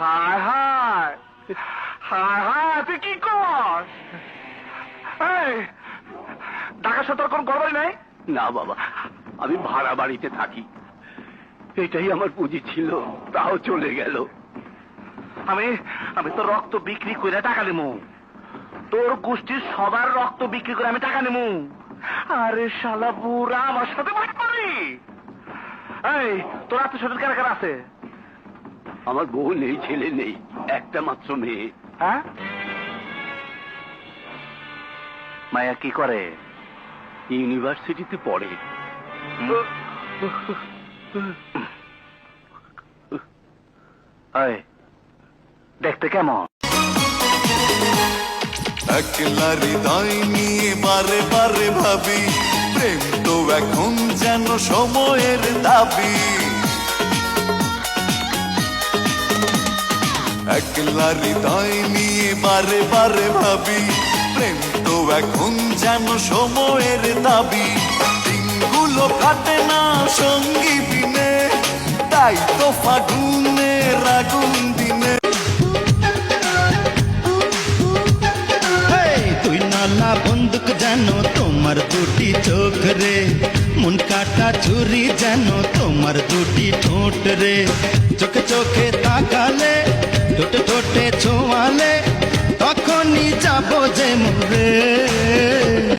হায় হায় হায় হায়, তুই কি কর? এই ঢাকা শহর কোন ঘরবাড়ি নাই? না বাবা, আমি ভাড়া বাড়িতে থাকি। এটাই আমার পুঁজি ছিল, তাও চলে গেল। আমি আমি তো রক্ত বিক্রি করে টাকা নেবো, তোর গোষ্ঠীর সবার রক্ত বিক্রি করে আমি টাকা নেবো। আরে শালা বুড়া, আমার সাথে মার পারি? এই তোর আত্মীয় স্বজন কারা কারা আছে? আমার বউ নেই, ছেলে নেই, একটা মাত্র মেয়ে। হ্যাঁ, মায়া কি করে? ইউনিভার্সিটিতে পড়ে। এই, দেখতে কেমন? একলা হৃদয় নিয়ে বারে বারে ভাবি, প্রেম তো এখন যেন সময়ের দাবি। একলা হৃদয় নিয়ে বারে বারে ভাবি, প্রেম তো এখন যেন সময়ের দাবি। দিনগুলো কাটে না সঙ্গী বিনে, তাই তো ফাগুনের আগুন দিনে। তুই নালা বন্দুক যেন তোমার দুটি চোখ রে, মন কাটা ছুরি যেন তোমার দুটি ঠোঁট রে। চোখে চোখে তাকালে, ঠোঁটে ঠোঁটে ছোঁয়ালে, তখনই যাবো যে মরে।